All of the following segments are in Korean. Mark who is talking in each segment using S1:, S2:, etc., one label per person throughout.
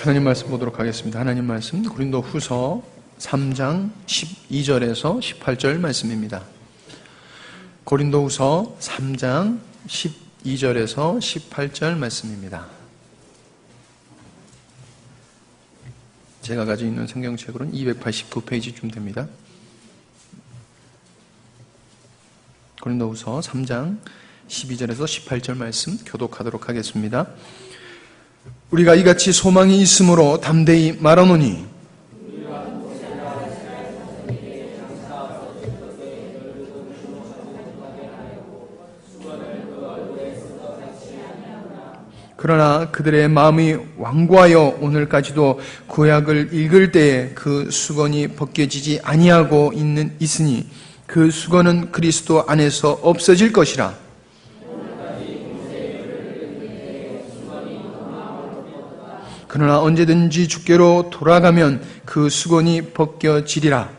S1: 하나님 말씀 보도록 하겠습니다. 하나님 말씀 고린도후서 3장 12절에서 18절 말씀입니다. 고린도후서 3장 12절에서 18절 말씀입니다. 제가 가지고 있는 성경책으로는 289페이지쯤 됩니다. 고린도후서 3장 12절에서 18절 말씀 교독하도록 하겠습니다. 우리가 이같이 소망이 있으므로 담대히 말하노니 그러나 그들의 마음이 완고하여 오늘까지도 구약을 읽을 때에 그 수건이 벗겨지지 아니하고 있으니 그 수건은 그리스도 안에서 없어질 것이라. 그러나 언제든지 주께로 돌아가면 그 수건이 벗겨지리라.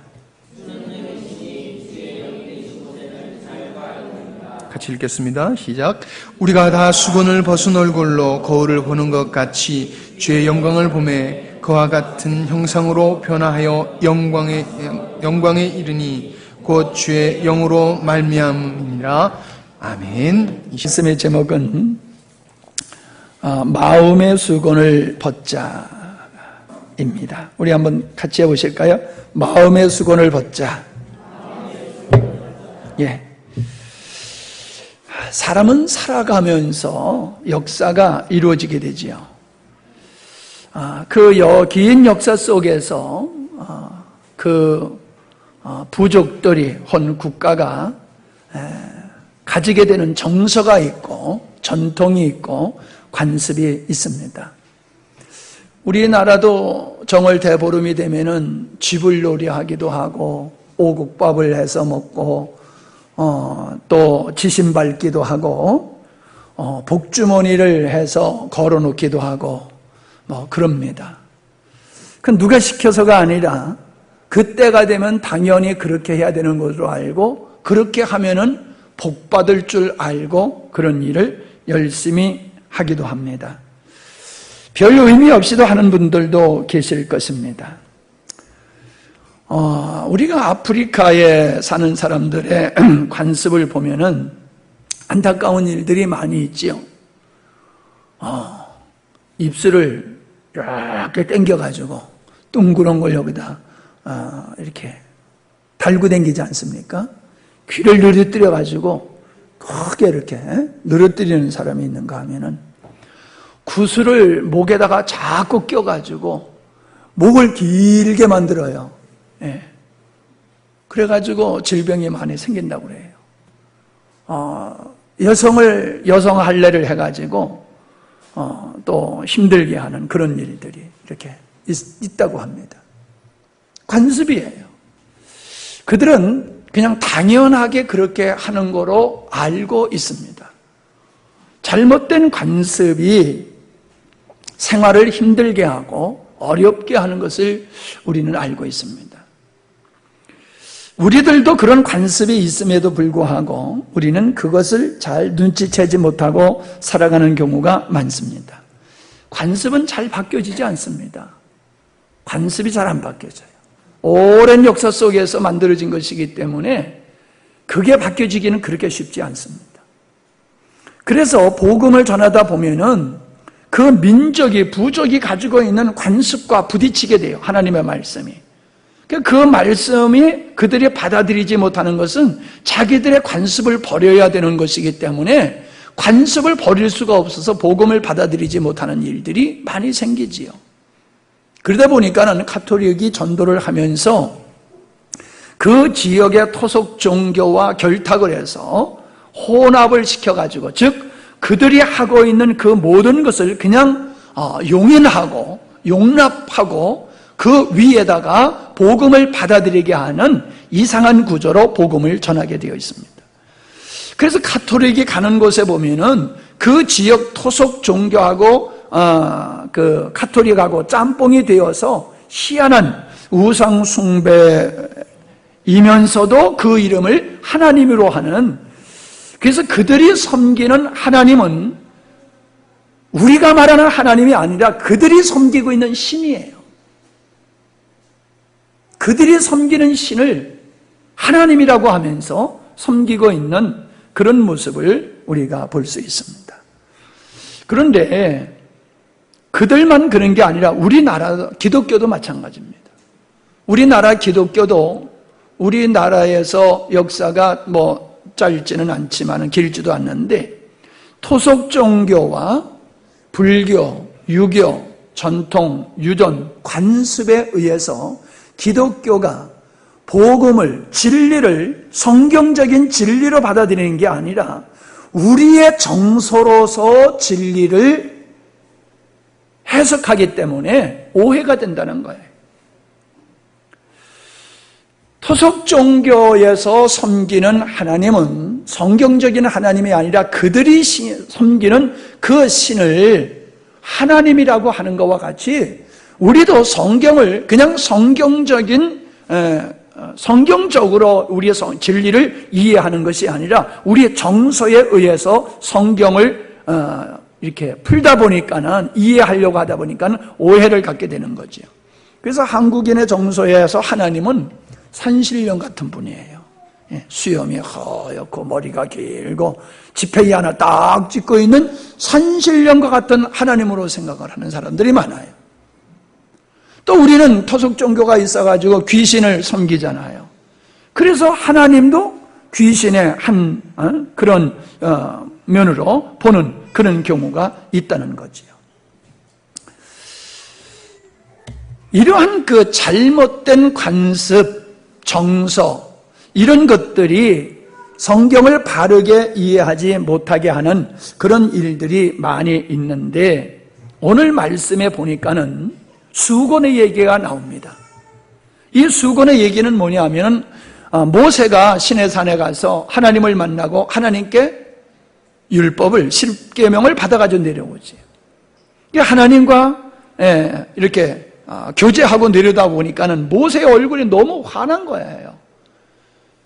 S1: 같이 읽겠습니다. 시작. 우리가 다 수건을 벗은 얼굴로 거울을 보는 것 같이 주의 영광을 보매 그와 같은 형상으로 변화하여 영광에 이르니 곧 주의 영으로 말미암음이니라. 아멘.
S2: 이 말씀의 제목은 마음의 수건을 벗자입니다. 우리 한번 같이 해보실까요? 마음의 수건을 벗자. 예. 사람은 살아가면서 역사가 이루어지게 되지요. 그 긴 역사 속에서 부족들이 혹은 국가가 가지게 되는 정서가 있고 전통이 있고 관습이 있습니다. 우리나라도 정월 대보름이 되면은 쥐불놀이 하기도 하고 오국밥을 해서 먹고 또 지신 밟기도 하고 복주머니를 해서 걸어놓기도 하고 그럽니다. 그 누가 시켜서가 아니라 그때가 되면 당연히 그렇게 해야 되는 것으로 알고 그렇게 하면은 복 받을 줄 알고 그런 일을 열심히 하기도 합니다. 별 의미 없이도 하는 분들도 계실 것입니다. 우리가 아프리카에 사는 사람들의 관습을 보면은 안타까운 일들이 많이 있지요. 입술을 이렇게 당겨가지고 둥그런 걸 여기다 이렇게 달고 다니지 않습니까? 귀를 늘어뜨려가지고 크게 이렇게 늘어뜨리는 사람이 있는가 하면은 구슬을 목에다가 자꾸 껴가지고 목을 길게 만들어요. 예. 그래가지고 질병이 많이 생긴다고 그래요. 여성 할례를 해가지고 또 힘들게 하는 그런 일들이 이렇게 있다고 합니다. 관습이에요. 그들은 그냥 당연하게 그렇게 하는 거로 알고 있습니다. 잘못된 관습이 생활을 힘들게 하고 어렵게 하는 것을 우리는 알고 있습니다. 우리들도 그런 관습이 있음에도 불구하고 우리는 그것을 잘 눈치채지 못하고 살아가는 경우가 많습니다. 관습은 잘 바뀌어지지 않습니다. 관습이 잘 안 바뀌어져요. 오랜 역사 속에서 만들어진 것이기 때문에 그게 바뀌어지기는 그렇게 쉽지 않습니다. 그래서 복음을 전하다 보면은 그 민족이, 부족이 가지고 있는 관습과 부딪히게 돼요. 하나님의 말씀이. 그 말씀이 그들이 받아들이지 못하는 것은 자기들의 관습을 버려야 되는 것이기 때문에 관습을 버릴 수가 없어서 복음을 받아들이지 못하는 일들이 많이 생기지요. 그러다 보니까는 가톨릭이 전도를 하면서 그 지역의 토속 종교와 결탁을 해서 혼합을 시켜가지고, 즉 그들이 하고 있는 그 모든 것을 그냥 용인하고 용납하고 그 위에다가 복음을 받아들이게 하는 이상한 구조로 복음을 전하게 되어 있습니다. 그래서 가톨릭이 가는 곳에 보면은 그 지역 토속 종교하고 그 가톨릭하고 짬뽕이 되어서 희한한 우상 숭배이면서도 그 이름을 하나님으로 하는, 그래서 그들이 섬기는 하나님은 우리가 말하는 하나님이 아니라 그들이 섬기고 있는 신이에요. 그들이 섬기는 신을 하나님이라고 하면서 섬기고 있는 그런 모습을 우리가 볼 수 있습니다. 그런데 그들만 그런 게 아니라 우리나라 기독교도 마찬가지입니다. 우리나라 기독교도 우리나라에서 역사가 짧지는 않지만 길지도 않는데 토속 종교와 불교, 유교, 전통, 유전, 관습에 의해서 기독교가 복음을, 진리를 성경적인 진리로 받아들이는 게 아니라 우리의 정서로서 진리를 해석하기 때문에 오해가 된다는 거예요. 토속 종교에서 섬기는 하나님은 성경적인 하나님이 아니라 그들이 섬기는 그 신을 하나님이라고 하는 것과 같이 우리도 성경을 그냥 성경적으로 우리의 진리를 이해하는 것이 아니라 우리의 정서에 의해서 성경을 이렇게 풀다 보니까는 이해하려고 하다 보니까는 오해를 갖게 되는 거죠. 그래서 한국인의 정서에서 하나님은 산신령 같은 분이에요. 수염이 허옇고 머리가 길고 지팡이 하나 딱 짚고 있는 산신령과 같은 하나님으로 생각을 하는 사람들이 많아요. 또 우리는 토속 종교가 있어가지고 귀신을 섬기잖아요. 그래서 하나님도 귀신의 한 그런 면으로 보는 그런 경우가 있다는 거지요. 이러한 그 잘못된 관습, 정서 이런 것들이 성경을 바르게 이해하지 못하게 하는 그런 일들이 많이 있는데 오늘 말씀에 보니까는 수건의 얘기가 나옵니다. 이 수건의 얘기는 뭐냐면 모세가 시내산에 가서 하나님을 만나고 하나님께 율법을 십계명을 받아가지고 내려오지. 하나님과 이렇게 교제하고 내려다 보니까는 모세의 얼굴이 너무 환한 거예요.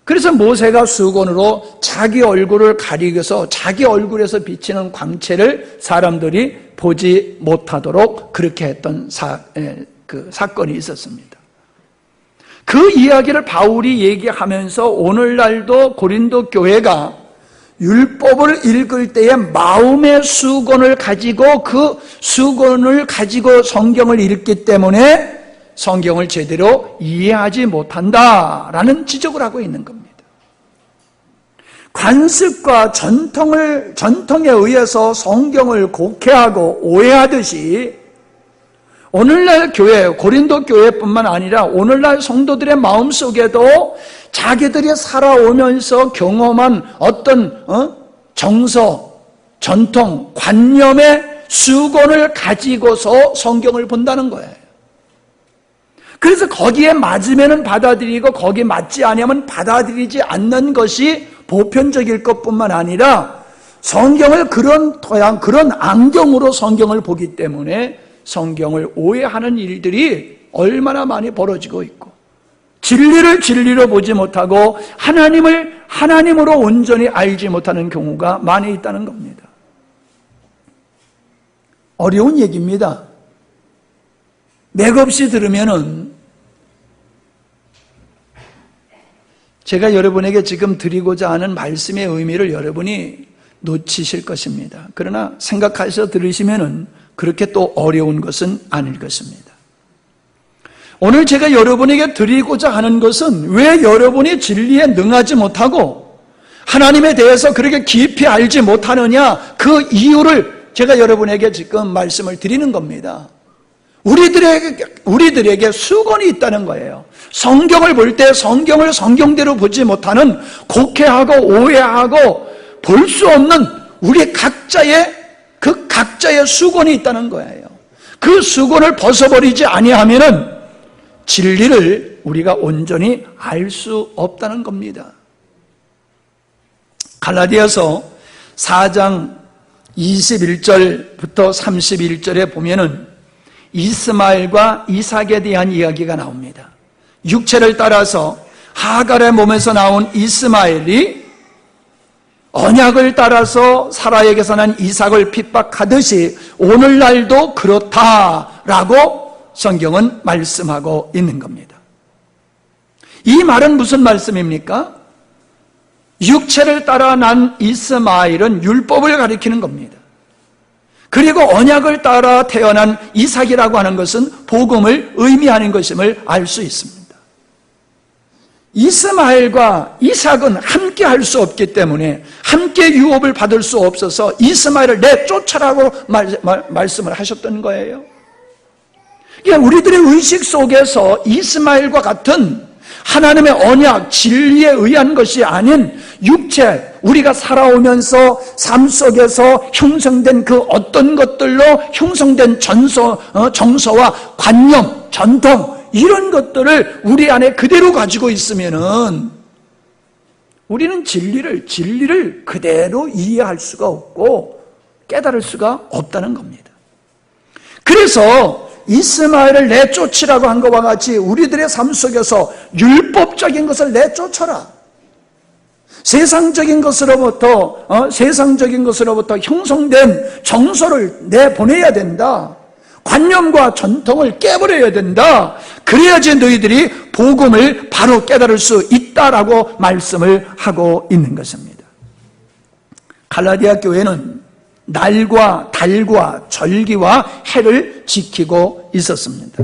S2: 그래서 모세가 수건으로 자기 얼굴을 가리고서 자기 얼굴에서 비치는 광채를 사람들이 보지 못하도록 그렇게 했던 그 사건이 있었습니다. 그 이야기를 바울이 얘기하면서 오늘날도 고린도 교회가 율법을 읽을 때에 마음의 수건을 가지고 그 수건을 가지고 성경을 읽기 때문에 성경을 제대로 이해하지 못한다라는 지적을 하고 있는 겁니다. 관습과 전통에 의해서 성경을 곡해하고 오해하듯이 오늘날 교회, 고린도 교회뿐만 아니라 오늘날 성도들의 마음속에도 자기들이 살아오면서 경험한 어떤 정서, 전통, 관념의 수건을 가지고서 성경을 본다는 거예요. 그래서 거기에 맞으면 받아들이고 거기에 맞지 않으면 받아들이지 않는 것이 보편적일 것뿐만 아니라 성경을 그런 토양, 그런 안경으로 성경을 보기 때문에 성경을 오해하는 일들이 얼마나 많이 벌어지고 있고 진리를 진리로 보지 못하고 하나님을 하나님으로 온전히 알지 못하는 경우가 많이 있다는 겁니다. 어려운 얘기입니다. 맥없이 들으면은 제가 여러분에게 지금 드리고자 하는 말씀의 의미를 여러분이 놓치실 것입니다. 그러나 생각하셔서 들으시면은 그렇게 또 어려운 것은 아닐 것입니다. 오늘 제가 여러분에게 드리고자 하는 것은 왜 여러분이 진리에 능하지 못하고 하나님에 대해서 그렇게 깊이 알지 못하느냐 그 이유를 제가 여러분에게 지금 말씀을 드리는 겁니다. 우리들에게 수건이 있다는 거예요. 성경을 볼 때 성경을 성경대로 보지 못하는 곡해하고 오해하고 볼 수 없는 우리 각자의 그 각자의 수건이 있다는 거예요. 그 수건을 벗어버리지 아니하면은 진리를 우리가 온전히 알 수 없다는 겁니다. 갈라디아서 4장 21절부터 31절에 보면은 이스마엘과 이삭에 대한 이야기가 나옵니다. 육체를 따라서 하갈의 몸에서 나온 이스마엘이 언약을 따라서 사라에게서 난 이삭을 핍박하듯이 오늘날도 그렇다라고 성경은 말씀하고 있는 겁니다. 이 말은 무슨 말씀입니까? 육체를 따라 난 이스마엘은 율법을 가리키는 겁니다. 그리고 언약을 따라 태어난 이삭이라고 하는 것은 복음을 의미하는 것임을 알 수 있습니다. 이스마엘과 이삭은 함께 할 수 없기 때문에 함께 유업을 받을 수 없어서 이스마엘을 내쫓아라고 말씀을 하셨던 거예요. 그러니까 우리들의 의식 속에서 이스마엘과 같은 하나님의 언약, 진리에 의한 것이 아닌 육체, 우리가 살아오면서 삶 속에서 형성된 그 어떤 것들로 형성된 정서와 관념, 전통, 이런 것들을 우리 안에 그대로 가지고 있으면은 우리는 진리를 그대로 이해할 수가 없고 깨달을 수가 없다는 겁니다. 그래서 이스마엘을 내쫓으라고 한 것과 같이 우리들의 삶 속에서 율법적인 것을 내쫓아라. 세상적인 것으로부터 형성된 정서를 내보내야 된다. 관념과 전통을 깨버려야 된다. 그래야지 너희들이 복음을 바로 깨달을 수 있다라고 말씀을 하고 있는 것입니다. 갈라디아 교회는 날과 달과 절기와 해를 지키고 있었습니다.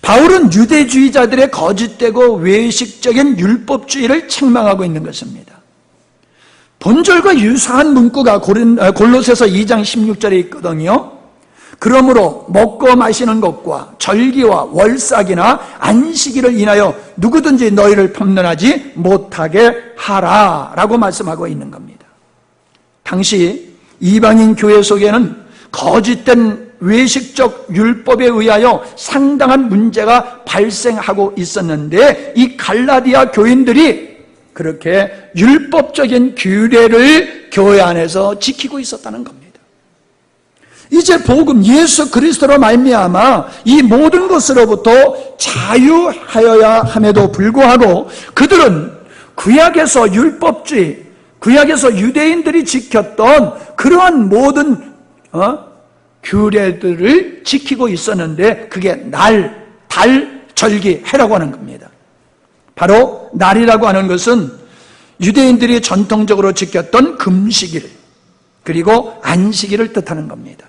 S2: 바울은 유대주의자들의 거짓되고 외식적인 율법주의를 책망하고 있는 것입니다. 본절과 유사한 문구가 골로새서 2장 16절에 있거든요. 그러므로 먹고 마시는 것과 절기와 월삭이나 안식일을 인하여 누구든지 너희를 편면하지 못하게 하라라고 말씀하고 있는 겁니다. 당시 이방인 교회 속에는 거짓된 외식적 율법에 의하여 상당한 문제가 발생하고 있었는데 이 갈라디아 교인들이 그렇게 율법적인 규례를 교회 안에서 지키고 있었다는 겁니다. 이제 복음 예수 그리스도로 말미암아 이 모든 것으로부터 자유하여야 함에도 불구하고 그들은 구약에서 율법주의, 구약에서 유대인들이 지켰던 그러한 모든 규례들을 지키고 있었는데 그게 날, 달, 절기, 해라고 하는 겁니다. 바로 날이라고 하는 것은 유대인들이 전통적으로 지켰던 금식일 그리고 안식일을 뜻하는 겁니다.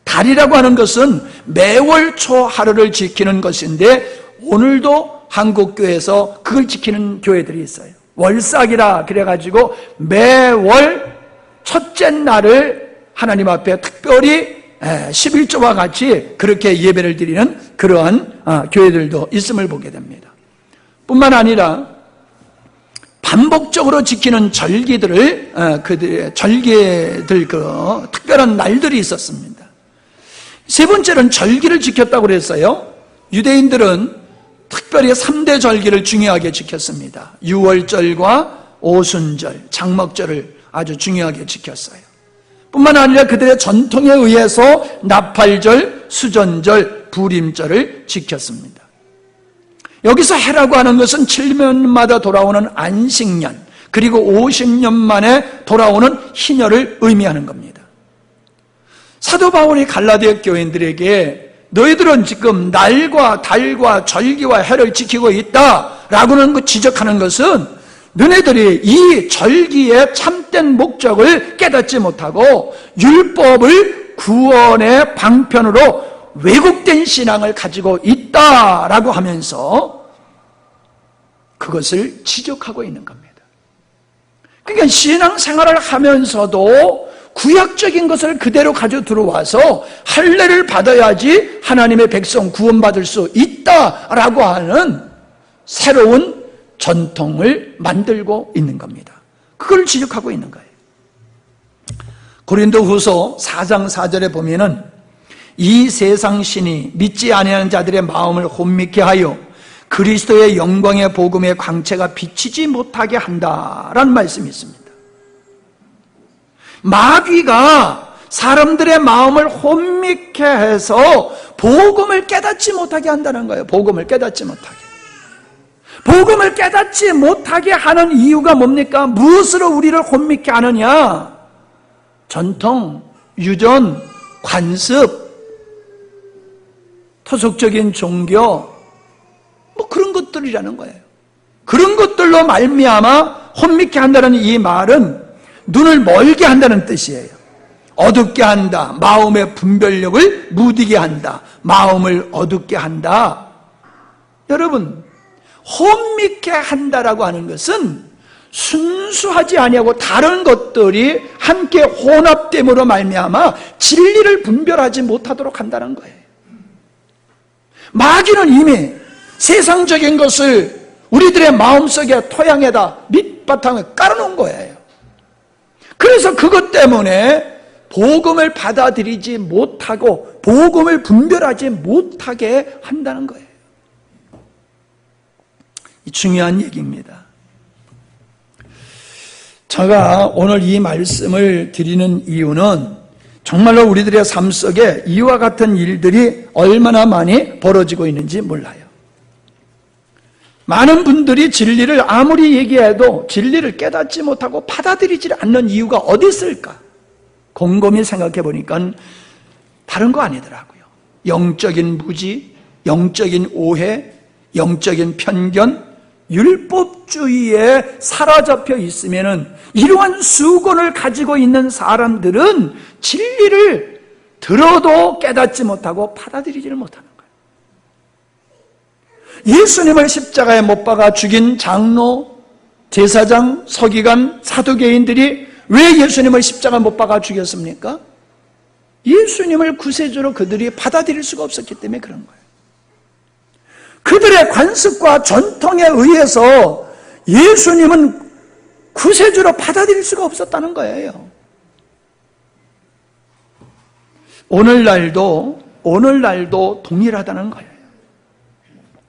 S2: 달이라고 하는 것은 매월 초 하루를 지키는 것인데 오늘도 한국교회에서 그걸 지키는 교회들이 있어요. 월삭이라 그래가지고 매월 첫째 날을 하나님 앞에 특별히 11조와 같이 그렇게 예배를 드리는 그러한 교회들도 있음을 보게 됩니다. 뿐만 아니라 반복적으로 지키는 절기들을 절기들 특별한 날들이 있었습니다. 세 번째는 절기를 지켰다고 그랬어요. 유대인들은 특별히 3대 절기를 중요하게 지켰습니다. 유월절과 오순절, 장막절을 아주 중요하게 지켰어요. 뿐만 아니라 그들의 전통에 의해서 나팔절, 수전절, 부림절을 지켰습니다. 여기서 해라고 하는 것은 7년마다 돌아오는 안식년 그리고 50년 만에 돌아오는 희년을 의미하는 겁니다. 사도 바울이 갈라디아 교인들에게 너희들은 지금 날과 달과 절기와 해를 지키고 있다라고는 지적하는 것은 너네들이 이 절기의 참된 목적을 깨닫지 못하고 율법을 구원의 방편으로 왜곡된 신앙을 가지고 있다라고 하면서 그것을 지적하고 있는 겁니다. 그러니까 신앙생활을 하면서도 구약적인 것을 그대로 가져 들어와서 할례를 받아야지 하나님의 백성 구원받을 수 있다라고 하는 새로운 전통을 만들고 있는 겁니다. 그걸 지적하고 있는 거예요. 고린도후서 4장 4절에 보면은 이 세상 신이 믿지 아니하는 자들의 마음을 혼미케 하여 그리스도의 영광의 복음의 광채가 비치지 못하게 한다라는 말씀이 있습니다. 마귀가 사람들의 마음을 혼미케 해서 복음을 깨닫지 못하게 한다는 거예요. 복음을 깨닫지 못하게. 복음을 깨닫지 못하게 하는 이유가 뭡니까? 무엇으로 우리를 혼미케 하느냐? 전통, 유전, 관습, 토속적인 종교, 그런 것들이라는 거예요. 그런 것들로 말미암아 혼미케 한다는 이 말은 눈을 멀게 한다는 뜻이에요. 어둡게 한다. 마음의 분별력을 무디게 한다. 마음을 어둡게 한다. 여러분, 혼미케 한다라고 하는 것은 순수하지 아니하고 다른 것들이 함께 혼합됨으로 말미암아 진리를 분별하지 못하도록 한다는 거예요. 마귀는 이미 세상적인 것을 우리들의 마음속에 토양에다 밑바탕을 깔아놓은 거예요. 그래서 그것 때문에 복음을 받아들이지 못하고 복음을 분별하지 못하게 한다는 거예요. 중요한 얘기입니다. 제가 오늘 이 말씀을 드리는 이유는 정말로 우리들의 삶 속에 이와 같은 일들이 얼마나 많이 벌어지고 있는지 몰라요. 많은 분들이 진리를 아무리 얘기해도 진리를 깨닫지 못하고 받아들이지 않는 이유가 어디 있을까? 곰곰이 생각해 보니까 다른 거 아니더라고요. 영적인 무지, 영적인 오해, 영적인 편견, 율법주의에 사로잡혀 있으면은 이러한 수건을 가지고 있는 사람들은 진리를 들어도 깨닫지 못하고 받아들이지를 못하는 거예요. 예수님을 십자가에 못 박아 죽인 장로, 제사장, 서기관, 사두개인들이 왜 예수님을 십자가에 못 박아 죽였습니까? 예수님을 구세주로 그들이 받아들일 수가 없었기 때문에 그런 거예요. 그들의 관습과 전통에 의해서 예수님은 구세주로 받아들일 수가 없었다는 거예요. 오늘날도 동일하다는 거예요.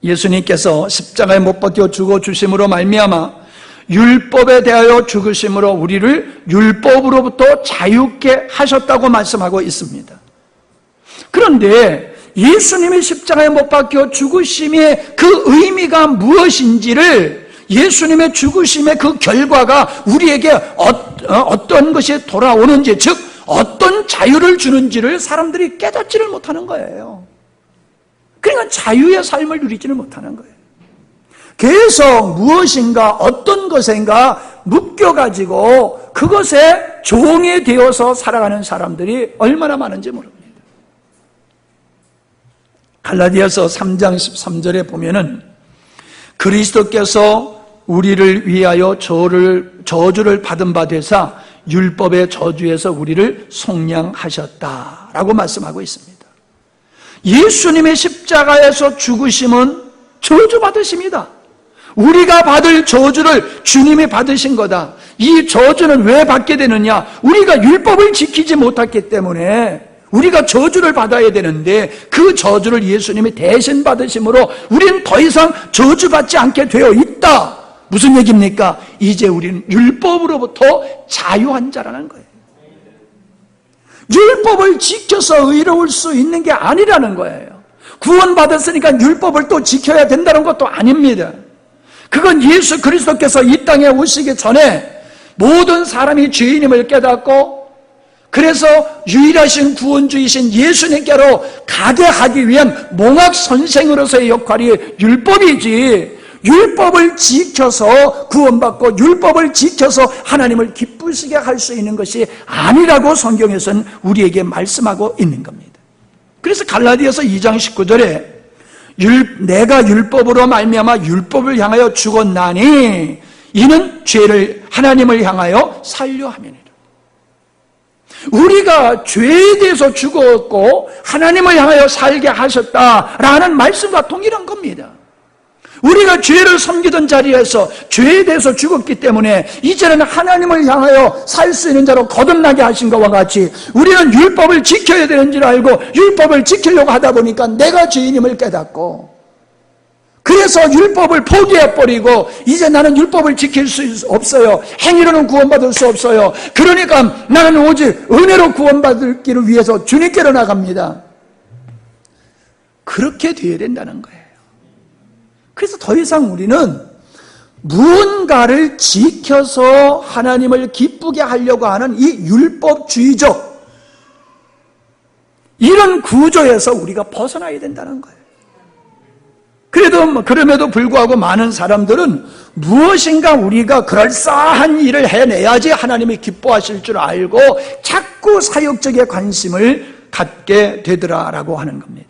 S2: 예수님께서 십자가에 못 박혀 죽어주심으로 말미암아 율법에 대하여 죽으심으로 우리를 율법으로부터 자유케 하셨다고 말씀하고 있습니다. 그런데 예수님이 십자가에 못 박혀 죽으심의 그 의미가 무엇인지를, 예수님의 죽으심의 그 결과가 우리에게 어떤 것이 돌아오는지, 즉 어떤 자유를 주는지를 사람들이 깨닫지를 못하는 거예요. 그러니까 자유의 삶을 누리지는 못하는 거예요. 계속 무엇인가 어떤 것인가 묶여가지고 그것에 종이 되어서 살아가는 사람들이 얼마나 많은지 모릅니다. 갈라디아서 3장 13절에 보면은 그리스도께서 우리를 위하여 저주를 받은 바 되사 율법의 저주에서 우리를 속량하셨다라고 말씀하고 있습니다. 예수님의 십자가에서 죽으심은 저주받으심이다. 우리가 받을 저주를 주님이 받으신 거다. 이 저주는 왜 받게 되느냐? 우리가 율법을 지키지 못했기 때문에 우리가 저주를 받아야 되는데 그 저주를 예수님이 대신 받으심으로 우리는 더 이상 저주받지 않게 되어 있다. 무슨 얘기입니까? 이제 우리는 율법으로부터 자유한 자라는 거예요. 율법을 지켜서 의로울 수 있는 게 아니라는 거예요. 구원받았으니까 율법을 또 지켜야 된다는 것도 아닙니다. 그건 예수 그리스도께서 이 땅에 오시기 전에 모든 사람이 죄인임을 깨닫고 그래서 유일하신 구원주이신 예수님께로 가게 하기 위한 몽학 선생으로서의 역할이 율법이지, 율법을 지켜서 구원받고 율법을 지켜서 하나님을 기쁘시게 할 수 있는 것이 아니라고 성경에서는 우리에게 말씀하고 있는 겁니다. 그래서 갈라디아서 2장 19절에 내가 율법으로 말미암아 율법을 향하여 죽었나니 이는 죄를 하나님을 향하여 살려 함이니라. 우리가 죄에 대해서 죽었고 하나님을 향하여 살게 하셨다라는 말씀과 동일한 겁니다. 우리가 죄를 섬기던 자리에서 죄에 대해서 죽었기 때문에 이제는 하나님을 향하여 살 수 있는 자로 거듭나게 하신 것과 같이 우리는 율법을 지켜야 되는 줄 알고 율법을 지키려고 하다 보니까 내가 죄인임을 깨닫고 그래서 율법을 포기해버리고 이제 나는 율법을 지킬 수 없어요. 행위로는 구원받을 수 없어요. 그러니까 나는 오직 은혜로 구원받기를 위해서 주님께로 나갑니다. 그렇게 되어야 된다는 거예요. 그래서 더 이상 우리는 무언가를 지켜서 하나님을 기쁘게 하려고 하는 이 율법주의적 이런 구조에서 우리가 벗어나야 된다는 거예요. 그럼에도 불구하고 많은 사람들은 무엇인가 우리가 그럴싸한 일을 해내야지 하나님이 기뻐하실 줄 알고 자꾸 사역적인 관심을 갖게 되더라라고 하는 겁니다.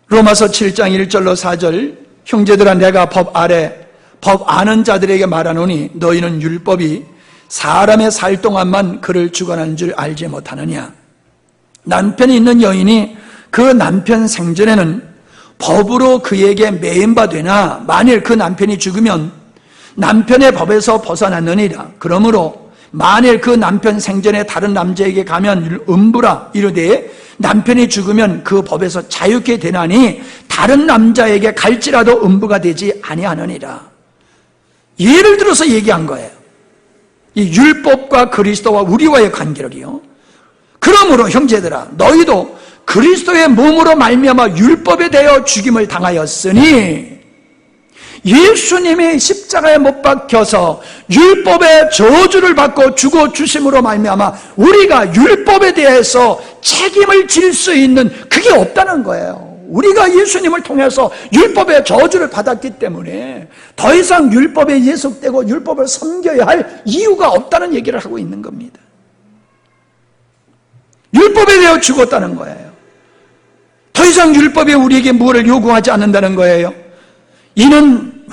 S2: 로마서 7장 1절로 4절, 형제들아 내가 법 아는 자들에게 말하노니 너희는 율법이 사람의 살 동안만 그를 주관하는 줄 알지 못하느냐. 남편이 있는 여인이 그 남편 생전에는 법으로 그에게 매인바 되나 만일 그 남편이 죽으면 남편의 법에서 벗어났느니라. 그러므로 만일 그 남편 생전에 다른 남자에게 가면 음부라 이르되 남편이 죽으면 그 법에서 자유케 되나니 다른 남자에게 갈지라도 음부가 되지 아니하느니라. 예를 들어서 얘기한 거예요. 이 율법과 그리스도와 우리와의 관계를요. 그러므로 형제들아 너희도 그리스도의 몸으로 말미암아 율법에 대하여 죽임을 당하였으니 예수님이 십자가에 못 박혀서 율법의 저주를 받고 죽어 주심으로 말미암아 우리가 율법에 대해서 책임을 질 수 있는 그게 없다는 거예요. 우리가 예수님을 통해서 율법의 저주를 받았기 때문에 더 이상 율법에 예속되고 율법을 섬겨야 할 이유가 없다는 얘기를 하고 있는 겁니다. 율법에 대하여 죽었다는 거예요. 더 이상 율법이 우리에게 무엇을 요구하지 않는다는 거예요. 이는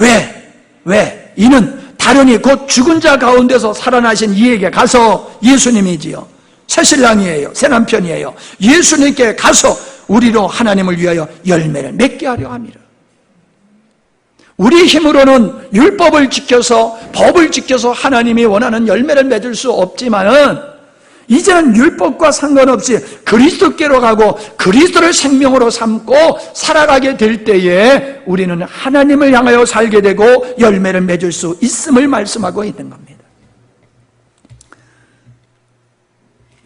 S2: 왜? 이는 다른이 곧 죽은 자 가운데서 살아나신 이에게 가서 예수님이지요. 새신랑이에요. 새남편이에요. 예수님께 가서 우리로 하나님을 위하여 열매를 맺게 하려 함이라. 우리 힘으로는 율법을 지켜서 법을 지켜서 하나님이 원하는 열매를 맺을 수 없지만은 이제는 율법과 상관없이 그리스도께로 가고 그리스도를 생명으로 삼고 살아가게 될 때에 우리는 하나님을 향하여 살게 되고 열매를 맺을 수 있음을 말씀하고 있는 겁니다.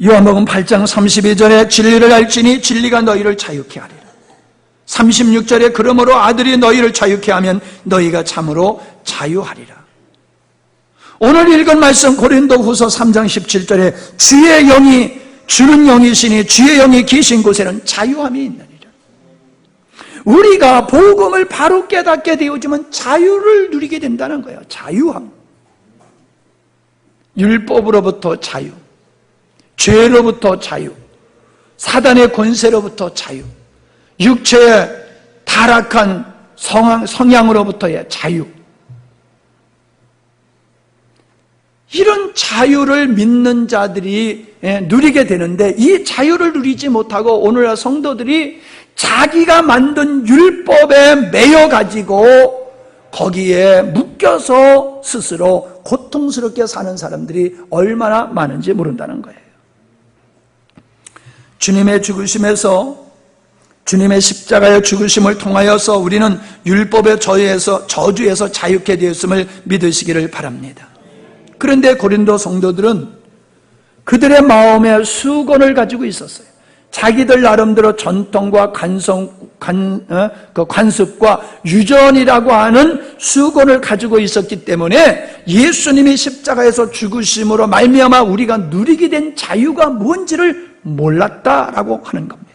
S2: 요한복음 8장 32절에 진리를 알지니 진리가 너희를 자유케 하리라. 36절에 그러므로 아들이 너희를 자유케 하면 너희가 참으로 자유하리라. 오늘 읽은 말씀 고린도후서 3장 17절에 주의 영이 주는 영이시니 주의 영이 계신 곳에는 자유함이 있느니라. 우리가 복음을 바로 깨닫게 되어지면 자유를 누리게 된다는 거예요. 자유함. 율법으로부터 자유, 죄로부터 자유, 사단의 권세로부터 자유, 육체의 타락한 성향으로부터의 자유. 이런 자유를 믿는 자들이 누리게 되는데 이 자유를 누리지 못하고 오늘날 성도들이 자기가 만든 율법에 매여가지고 거기에 묶여서 스스로 고통스럽게 사는 사람들이 얼마나 많은지 모른다는 거예요. 주님의 죽으심에서 주님의 십자가의 죽으심을 통하여서 우리는 율법의 저주에서 자유케 되었음을 믿으시기를 바랍니다. 그런데 고린도 성도들은 그들의 마음에 수건을 가지고 있었어요. 자기들 나름대로 전통과 관습과 유전이라고 하는 수건을 가지고 있었기 때문에 예수님이 십자가에서 죽으심으로 말미암아 우리가 누리게 된 자유가 뭔지를 몰랐다라고 하는 겁니다.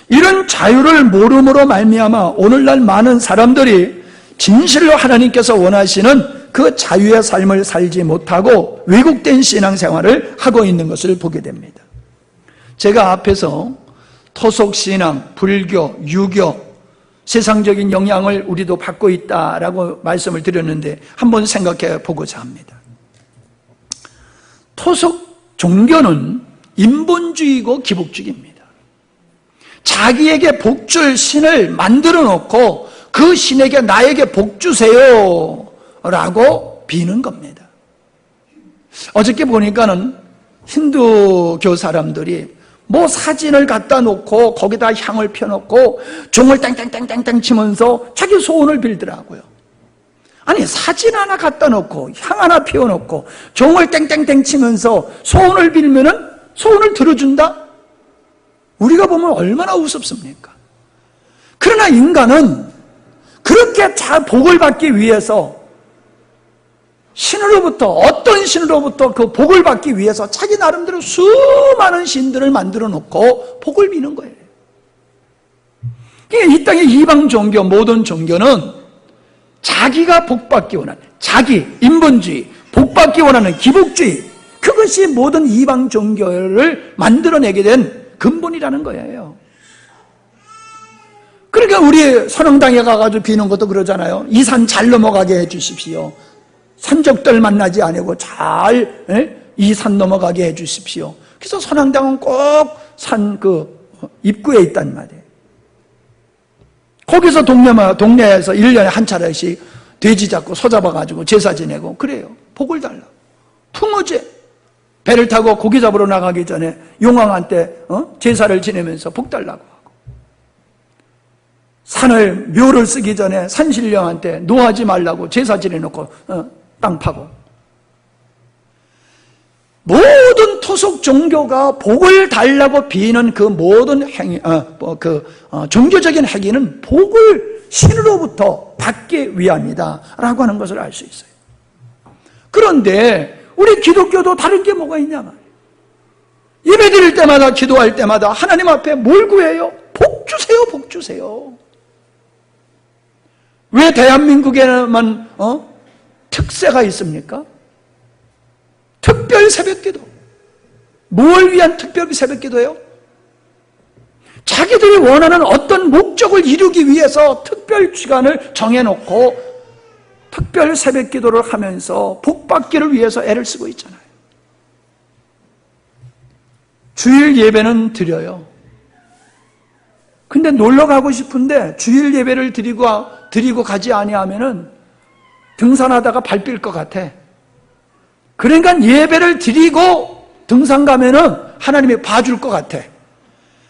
S2: 이런 자유를 모름으로 말미암아 오늘날 많은 사람들이 진실로 하나님께서 원하시는 그 자유의 삶을 살지 못하고 왜곡된 신앙생활을 하고 있는 것을 보게 됩니다. 제가 앞에서 토속신앙, 불교, 유교, 세상적인 영향을 우리도 받고 있다라고 말씀을 드렸는데 한번 생각해 보고자 합니다. 토속 종교는 인본주의고 기복주의입니다. 자기에게 복줄 신을 만들어 놓고 그 신에게 나에게 복 주세요 라고 비는 겁니다. 어저께 보니까는 힌두교 사람들이 뭐 사진을 갖다 놓고 거기다 향을 펴놓고 종을 땡땡땡땡땡 치면서 자기 소원을 빌더라고요. 아니 사진 하나 갖다 놓고 향 하나 피워놓고 종을 땡땡땡 치면서 소원을 빌면은 소원을 들어준다? 우리가 보면 얼마나 우습습니까? 그러나 인간은 그렇게 잘 복을 받기 위해서 신으로부터, 어떤 신으로부터 그 복을 받기 위해서 자기 나름대로 수많은 신들을 만들어 놓고 복을 비는 거예요. 이 땅의 이방 종교, 모든 종교는 자기가 복받기 원하는, 자기 인본주의, 복받기 원하는 기복주의, 그것이 모든 이방 종교를 만들어내게 된 근본이라는 거예요. 그러니까 우리 선흥당에 가가지고 비는 것도 그러잖아요. 이 산 잘 넘어가게 해주십시오. 산적들 만나지 아니고 잘 이 산 넘어가게 해주십시오. 그래서 선흥당은 꼭 산 입구에 있단 말이에요. 거기서 동네에서 1년에 한 차례씩 돼지 잡고 소 잡아가지고 제사 지내고 그래요. 복을 달라고. 풍어제. 배를 타고 고기 잡으러 나가기 전에 용왕한테 제사를 지내면서 복 달라고 하고, 묘를 쓰기 전에 산신령한테 노하지 말라고 제사 지내놓고 땅 파고, 모든 토속 종교가 복을 달라고 비는 그 모든 행위, 종교적인 행위는 복을 신으로부터 받기 위함이다라고 하는 것을 알 수 있어요. 그런데 우리 기독교도 다른 게 뭐가 있냐 말이에요. 예배 드릴 때마다, 기도할 때마다 하나님 앞에 뭘 구해요? 복 주세요, 복 주세요. 왜 대한민국에만 특세가 있습니까? 특별 새벽기도. 뭘 위한 특별 새벽기도예요? 자기들이 원하는 어떤 목적을 이루기 위해서 특별 시간을 정해놓고 특별 새벽기도를 하면서 복받기를 위해서 애를 쓰고 있잖아요. 주일 예배는 드려요. 근데 놀러 가고 싶은데 주일 예배를 드리고 가지 아니하면은 등산하다가 발 삘 것 같아. 그러니까 예배를 드리고 등산 가면은 하나님이 봐줄 것 같아.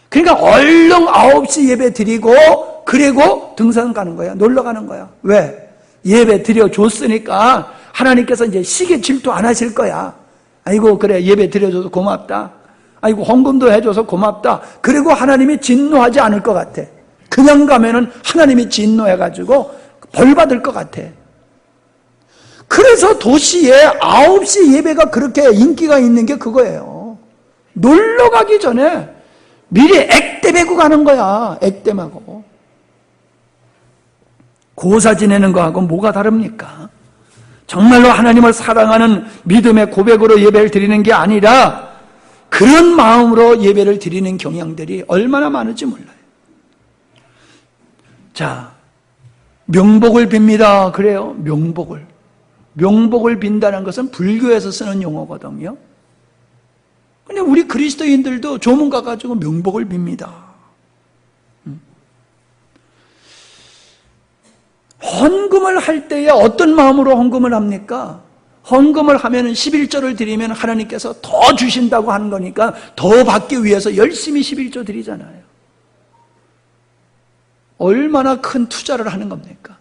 S2: 그러니까 얼른 9시 예배 드리고 그리고 등산 가는 거야. 놀러 가는 거야. 왜? 예배 드려줬으니까 하나님께서 이제 시기 질투 안 하실 거야. 아이고 그래 예배 드려줘서 고맙다. 아이고 헌금도 해줘서 고맙다. 그리고 하나님이 진노하지 않을 것 같아. 그냥 가면은 하나님이 진노해가지고 벌 받을 것 같아. 그래서 도시에 9시 예배가 그렇게 인기가 있는 게 그거예요. 놀러 가기 전에 미리 액땜하고 가는 거야. 액땜하고. 고사 지내는 거하고 뭐가 다릅니까? 정말로 하나님을 사랑하는 믿음의 고백으로 예배를 드리는 게 아니라 그런 마음으로 예배를 드리는 경향들이 얼마나 많은지 몰라요. 자, 명복을 빕니다. 그래요. 명복을 빈다는 것은 불교에서 쓰는 용어거든요. 근데 우리 그리스도인들도 조문 가가지고 명복을 빕니다. 헌금을 할 때에 어떤 마음으로 헌금을 합니까? 헌금을 하면 11조를 드리면 하나님께서 더 주신다고 하는 거니까 더 받기 위해서 열심히 11조 드리잖아요. 얼마나 큰 투자를 하는 겁니까?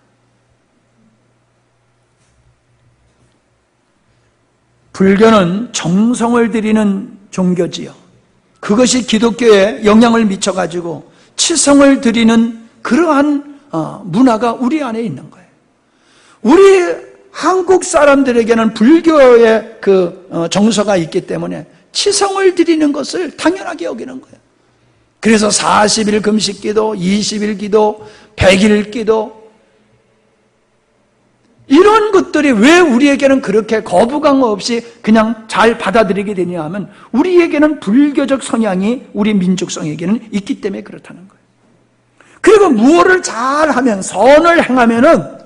S2: 불교는 정성을 드리는 종교지요. 그것이 기독교에 영향을 미쳐가지고 치성을 드리는 그러한 문화가 우리 안에 있는 거예요. 우리 한국 사람들에게는 불교의 정서가 있기 때문에 치성을 드리는 것을 당연하게 여기는 거예요. 그래서 40일 금식 기도, 20일 기도, 100일 기도, 이런 것들이 왜 우리에게는 그렇게 거부감 없이 그냥 잘 받아들이게 되냐 하면 우리에게는 불교적 성향이 우리 민족성에게는 있기 때문에 그렇다는 거예요. 그리고 무엇을 잘하면, 선을 행하면은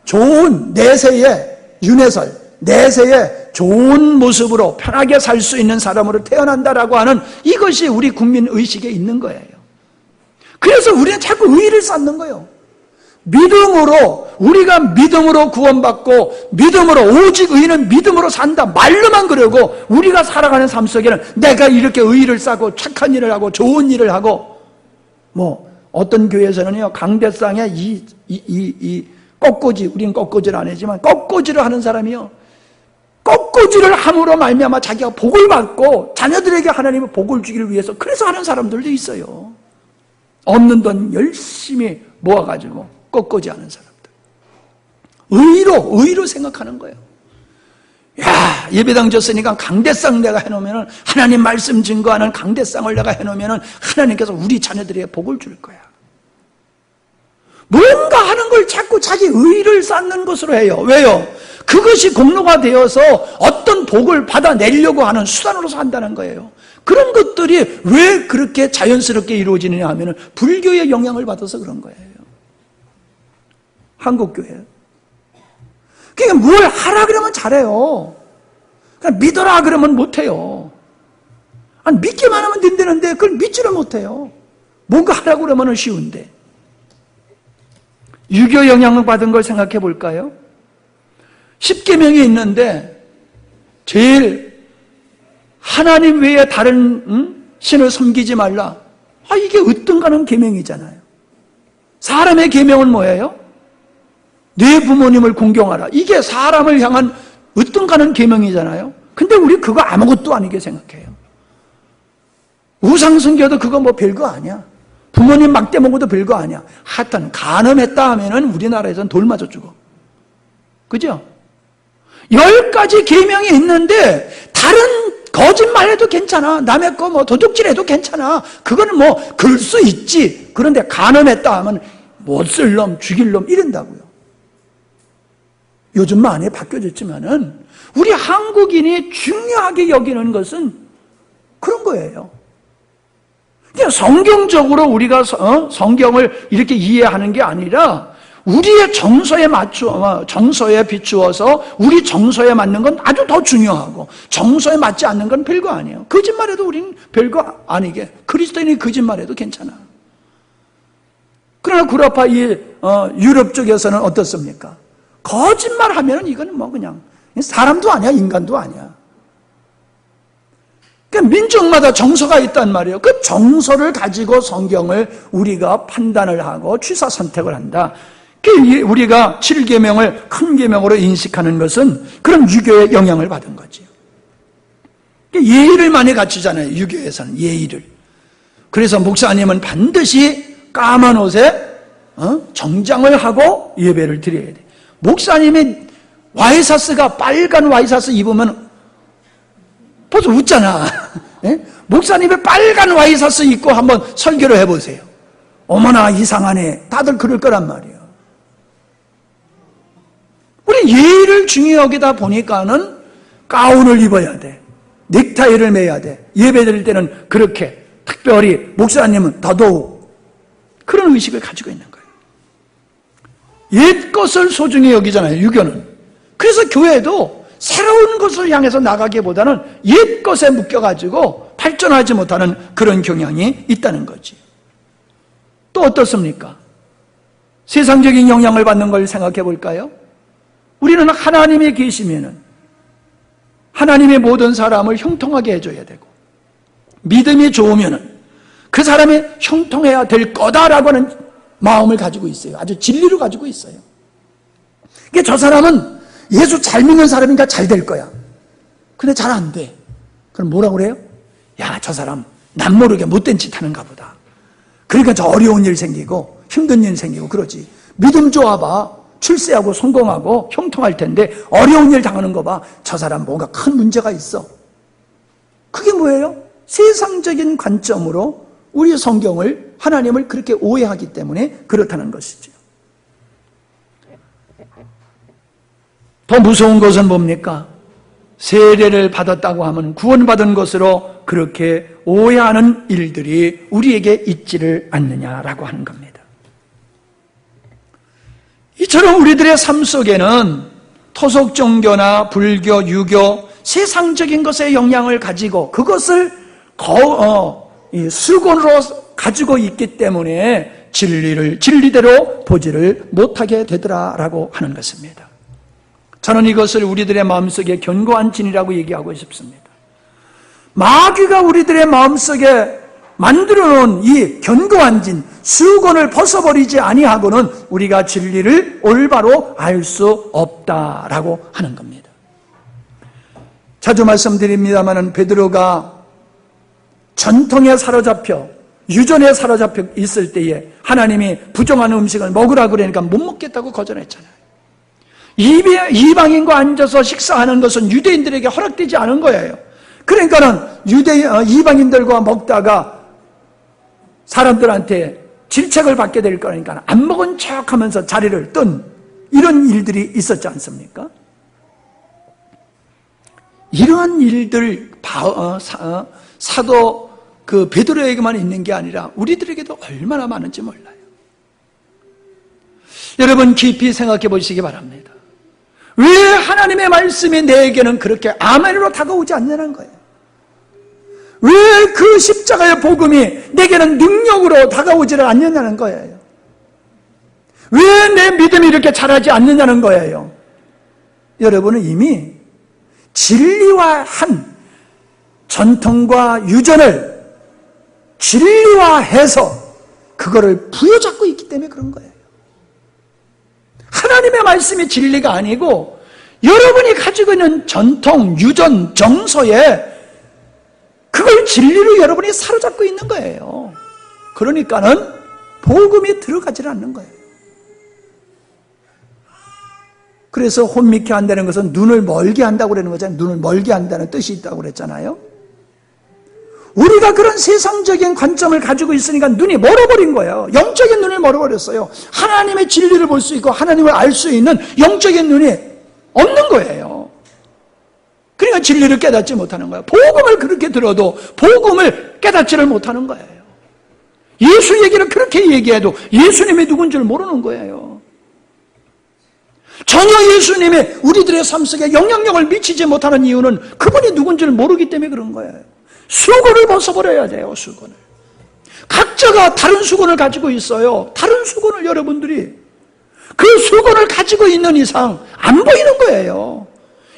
S2: 좋은 내세의 윤회설, 내세의 좋은 모습으로 편하게 살 수 있는 사람으로 태어난다라고 하는 이것이 우리 국민 의식에 있는 거예요. 그래서 우리는 자꾸 의의를 쌓는 거예요. 믿음으로, 우리가 믿음으로 구원받고 믿음으로, 오직 의인은 믿음으로 산다 말로만 그러고 우리가 살아가는 삶 속에는 내가 이렇게 의의를 쌓고 착한 일을 하고 좋은 일을 하고, 어떤 교회에서는요 강대상에 이 꺾고지, 우린 꺾고지를 안 하지만 꺾고지를 하는 사람이요, 꺾고지를 함으로 말미암아 자기가 복을 받고 자녀들에게 하나님의 복을 주기를 위해서 그래서 하는 사람들도 있어요. 없는 돈 열심히 모아가지고 꺾지 않은 사람들. 의로 생각하는 거예요. 야, 예배당 줬으니까 강대상 내가 해놓으면, 하나님 말씀 증거하는 강대상을 내가 해놓으면 하나님께서 우리 자녀들에게 복을 줄 거야. 뭔가 하는 걸 자꾸 자기 의를 쌓는 것으로 해요. 왜요? 그것이 공로가 되어서 어떤 복을 받아내려고 하는 수단으로서 한다는 거예요. 그런 것들이 왜 그렇게 자연스럽게 이루어지느냐 하면 불교의 영향을 받아서 그런 거예요. 한국교회. 그러니까 뭘 하라 그러면 잘해요. 그냥 믿어라 그러면 못해요. 아니, 믿기만 하면 된다는데 그걸 믿지를 못해요. 뭔가 하라고 그러면 쉬운데. 유교 영향을 받은 걸 생각해 볼까요? 10계명이 있는데 제일 하나님 외에 다른 신을 섬기지 말라. 이게 으뜸가는 계명이잖아요. 사람의 계명은 뭐예요? 내 부모님을 공경하라. 이게 사람을 향한 으뜸가는 계명이잖아요. 근데 우리 그거 아무것도 아니게 생각해요. 우상숭배도 그거 뭐 별거 아니야. 부모님 막대 먹어도 별거 아니야. 하여튼 간음했다 하면은 우리나라에서는 돌 맞아 죽어. 그죠? 10가지 계명이 있는데 다른 거짓말해도 괜찮아. 남의 거 뭐 도둑질해도 괜찮아. 그거는 뭐 그럴 수 있지. 그런데 간음했다 하면 못 쓸 놈, 죽일 놈 이런다고요. 요즘 많이 바뀌어졌지만은 우리 한국인이 중요하게 여기는 것은 그런 거예요. 그냥 성경적으로 우리가 성경을 이렇게 이해하는 게 아니라 우리의 정서에 비추어서 우리 정서에 맞는 건 아주 더 중요하고 정서에 맞지 않는 건 별거 아니에요. 거짓말해도 우리는 별거 아니게. 그리스도인이 거짓말해도 괜찮아. 그러나 구라파 유럽 쪽에서는 어떻습니까? 거짓말하면 이건 뭐 그냥 사람도 아니야, 인간도 아니야. 그러니까 민족마다 정서가 있단 말이에요. 그 정서를 가지고 성경을 우리가 판단을 하고 취사 선택을 한다. 우리가 7계명을 큰 계명으로 인식하는 것은 그런 유교의 영향을 받은 거죠. 예의를 많이 갖추잖아요. 유교에서는 예의를. 그래서 목사님은 반드시 까만 옷에 정장을 하고 예배를 드려야 돼. 목사님이 와이셔츠가 빨간 와이셔츠 입으면 벌써 웃잖아. 예? 목사님이 빨간 와이셔츠 입고 한번 설교를 해보세요. 어머나 이상하네. 다들 그럴 거란 말이에요. 우리 예의를 중요히 여기다 보니까는 가운을 입어야 돼. 넥타이를 매야 돼. 예배 드릴 때는 그렇게, 특별히 목사님은 더더욱 그런 의식을 가지고 있는 거예요. 옛 것을 소중히 여기잖아요, 유교는. 그래서 교회도 새로운 것을 향해서 나가기보다는 옛 것에 묶여가지고 발전하지 못하는 그런 경향이 있다는 거지. 또 어떻습니까? 세상적인 영향을 받는 걸 생각해 볼까요? 우리는 하나님이 계시면은 하나님의 모든 사람을 형통하게 해줘야 되고, 믿음이 좋으면은 그 사람이 형통해야 될 거다라고 하는 마음을 가지고 있어요. 아주 진리를 가지고 있어요. 이게 저 사람은 예수 잘 믿는 사람이니까 잘 될 거야. 근데 잘 안 돼. 그럼 뭐라고 그래요? 야, 저 사람 남 모르게 못된 짓 하는가 보다. 그러니까 저 어려운 일 생기고 힘든 일 생기고 그러지. 믿음 좋아봐. 출세하고 성공하고 형통할 텐데 어려운 일 당하는 거 봐. 저 사람 뭔가 큰 문제가 있어. 그게 뭐예요? 세상적인 관점으로 우리 성경을, 하나님을 그렇게 오해하기 때문에 그렇다는 것이죠. 더 무서운 것은 뭡니까? 세례를 받았다고 하면 구원받은 것으로 그렇게 오해하는 일들이 우리에게 있지를 않느냐라고 하는 겁니다. 이처럼 우리들의 삶 속에는 토속 종교나 불교, 유교, 세상적인 것에 영향을 가지고 그것을 수건으로 가지고 있기 때문에 진리대로 보지를 못하게 되더라라고 하는 것입니다. 저는 이것을 우리들의 마음속에 견고한 진이라고 얘기하고 싶습니다. 마귀가 우리들의 마음속에 만들어 놓은 이 견고한 진, 수건을 벗어버리지 아니하고는 우리가 진리를 올바로 알 수 없다라고 하는 겁니다. 자주 말씀드립니다마는 베드로가 전통에 사로잡혀 유전에 사로잡혀 있을 때에 하나님이 부정한 음식을 먹으라 그러니까 못 먹겠다고 거절했잖아요. 이방인과 앉아서 식사하는 것은 유대인들에게 허락되지 않은 거예요. 그러니까는 이방인들과 먹다가 사람들한테 질책을 받게 될 거니까 안 먹은 척 하면서 자리를 뜬 이런 일들이 있었지 않습니까? 이러한 일들 사도 그 베드로에게만 있는 게 아니라 우리들에게도 얼마나 많은지 몰라요. 여러분 깊이 생각해 보시기 바랍니다. 왜 하나님의 말씀이 내게는 그렇게 아멘으로 다가오지 않느냐는 거예요. 왜 그 십자가의 복음이 내게는 능력으로 다가오지를 않느냐는 거예요. 왜 내 믿음이 이렇게 자라지 않느냐는 거예요. 여러분은 이미 진리화한 전통과 유전을 진리화해서 그거를 부여잡고 있기 때문에 그런 거예요. 하나님의 말씀이 진리가 아니고 여러분이 가지고 있는 전통, 유전, 정서에 그걸 진리로 여러분이 사로잡고 있는 거예요. 그러니까는 복음이 들어가지 않는 거예요. 그래서 혼미케 한다는 것은 눈을 멀게 한다고 그러는 거잖아요. 눈을 멀게 한다는 뜻이 있다고 그랬잖아요. 우리가 그런 세상적인 관점을 가지고 있으니까 눈이 멀어버린 거예요. 영적인 눈을 멀어버렸어요. 하나님의 진리를 볼 수 있고 하나님을 알 수 있는 영적인 눈이 없는 거예요. 그러니까 진리를 깨닫지 못하는 거예요. 복음을 그렇게 들어도 복음을 깨닫지를 못하는 거예요. 예수 얘기를 그렇게 얘기해도 예수님이 누군 줄 모르는 거예요. 전혀 예수님이 우리들의 삶 속에 영향력을 미치지 못하는 이유는 그분이 누군 줄 모르기 때문에 그런 거예요. 수건을 벗어버려야 돼요. 수건을. 각자가 다른 수건을 가지고 있어요. 다른 수건을 여러분들이 그 수건을 가지고 있는 이상 안 보이는 거예요.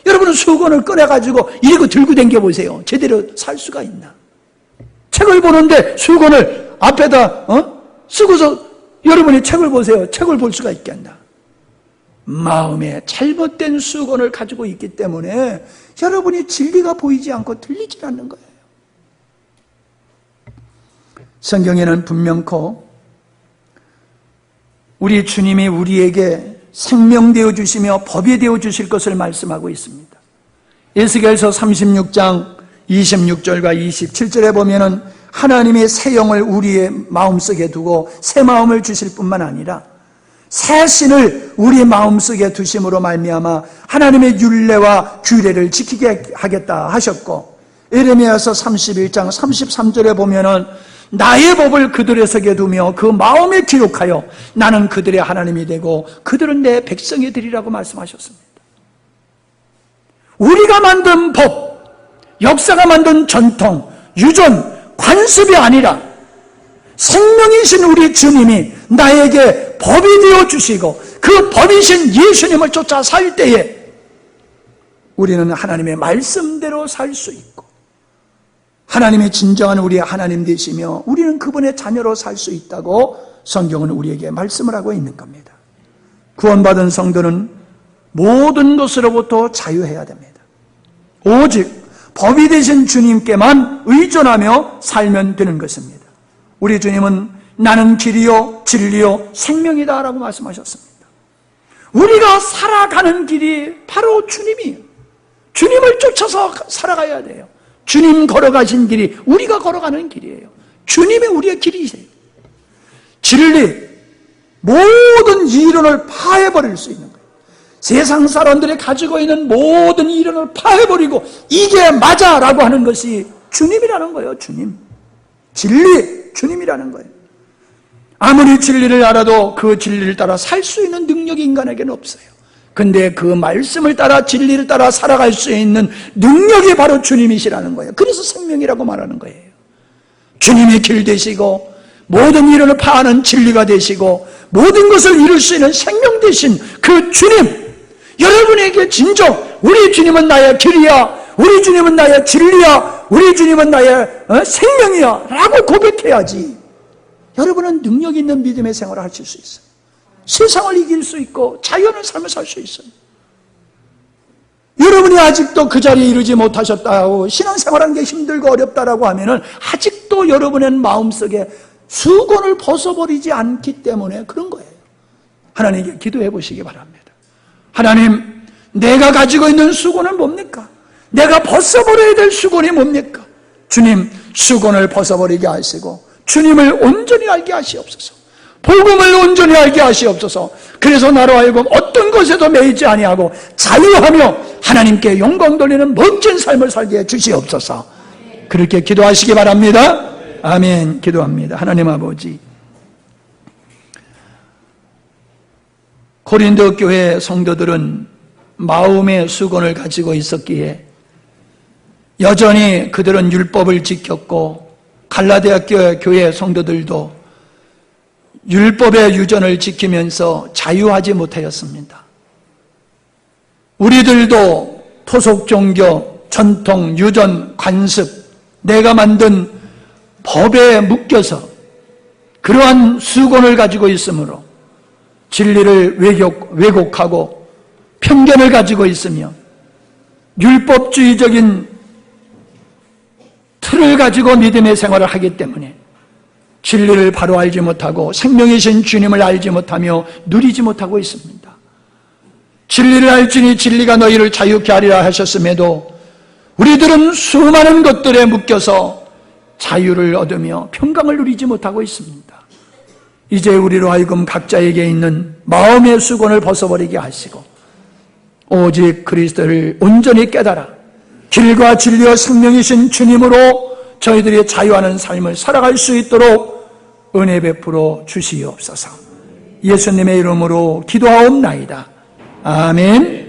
S2: 여러분은 수건을 꺼내가지고 이러고 들고 다녀보세요. 제대로 살 수가 있나? 책을 보는데 수건을 앞에다 쓰고서 여러분이 책을 보세요. 책을 볼 수가 있겠나? 마음에 잘못된 수건을 가지고 있기 때문에 여러분이 진리가 보이지 않고 들리지 않는 거예요. 성경에는 분명코 우리 주님이 우리에게 생명되어 주시며 법이 되어 주실 것을 말씀하고 있습니다. 에스겔서 36장 26절과 27절에 보면은 하나님의 새 영을 우리의 마음속에 두고 새 마음을 주실 뿐만 아니라 새 신을 우리 마음속에 두심으로 말미암아 하나님의 율례와 규례를 지키게 하겠다 하셨고, 예레미야서 31장 33절에 보면은 나의 법을 그들의 속에 두며 그 마음에 기록하여 나는 그들의 하나님이 되고 그들은 내 백성이 되리라고 말씀하셨습니다. 우리가 만든 법, 역사가 만든 전통, 유전, 관습이 아니라 생명이신 우리 주님이 나에게 법이 되어 주시고 그 법이신 예수님을 쫓아 살 때에 우리는 하나님의 말씀대로 살 수 있고 하나님의 진정한 우리의 하나님 되시며 우리는 그분의 자녀로 살 수 있다고 성경은 우리에게 말씀을 하고 있는 겁니다. 구원받은 성도는 모든 것으로부터 자유해야 됩니다. 오직 법이 되신 주님께만 의존하며 살면 되는 것입니다. 우리 주님은 나는 길이요 진리요 생명이다 라고 말씀하셨습니다. 우리가 살아가는 길이 바로 주님이에요. 주님을 쫓아서 살아가야 돼요. 주님 걸어가신 길이 우리가 걸어가는 길이에요. 주님이 우리의 길이세요. 진리, 모든 이론을 파해버릴 수 있는 거예요. 세상 사람들이 가지고 있는 모든 이론을 파해버리고 이게 맞아라고 하는 것이 주님이라는 거예요. 주님. 진리, 주님이라는 거예요. 아무리 진리를 알아도 그 진리를 따라 살 수 있는 능력이 인간에게는 없어요. 근데 그 말씀을 따라 진리를 따라 살아갈 수 있는 능력이 바로 주님이시라는 거예요. 그래서 생명이라고 말하는 거예요. 주님이 길 되시고 모든 이론을 파하는 진리가 되시고 모든 것을 이룰 수 있는 생명 되신 그 주님, 여러분에게 진정 우리 주님은 나의 길이야, 우리 주님은 나의 진리야, 우리 주님은 나의 생명이야 라고 고백해야지 여러분은 능력 있는 믿음의 생활을 하실 수 있어요. 세상을 이길 수 있고 자유하는 삶을 살 수 있어요. 여러분이 아직도 그 자리에 이르지 못하셨다고, 신앙생활하는 게 힘들고 어렵다라고 하면은 아직도 여러분의 마음속에 수건을 벗어버리지 않기 때문에 그런 거예요. 하나님께 기도해 보시기 바랍니다. 하나님, 내가 가지고 있는 수건은 뭡니까? 내가 벗어버려야 될 수건이 뭡니까? 주님, 수건을 벗어버리게 하시고 주님을 온전히 알게 하시옵소서. 복음을 온전히 알게 하시옵소서. 그래서 나로 하여금 어떤 것에도 매이지 아니하고 자유하며 하나님께 영광 돌리는 멋진 삶을 살게 해 주시옵소서. 그렇게 기도하시기 바랍니다. 아멘. 기도합니다. 하나님 아버지, 고린도 교회 성도들은 마음의 수건을 가지고 있었기에 여전히 그들은 율법을 지켰고, 갈라디아 교회 성도들도 율법의 유전을 지키면서 자유하지 못하였습니다. 우리들도 토속 종교, 전통, 유전, 관습, 내가 만든 법에 묶여서 그러한 수건을 가지고 있으므로 진리를 왜곡하고 편견을 가지고 있으며 율법주의적인 틀을 가지고 믿음의 생활을 하기 때문에 진리를 바로 알지 못하고 생명이신 주님을 알지 못하며 누리지 못하고 있습니다. 진리를 알지니 진리가 너희를 자유케 하리라 하셨음에도 우리들은 수많은 것들에 묶여서 자유를 얻으며 평강을 누리지 못하고 있습니다. 이제 우리로 하여금 각자에게 있는 마음의 수건을 벗어버리게 하시고 오직 그리스도를 온전히 깨달아 길과 진리와 생명이신 주님으로 저희들이 자유하는 삶을 살아갈 수 있도록 은혜 베풀어 주시옵소서. 예수님의 이름으로 기도하옵나이다. 아멘.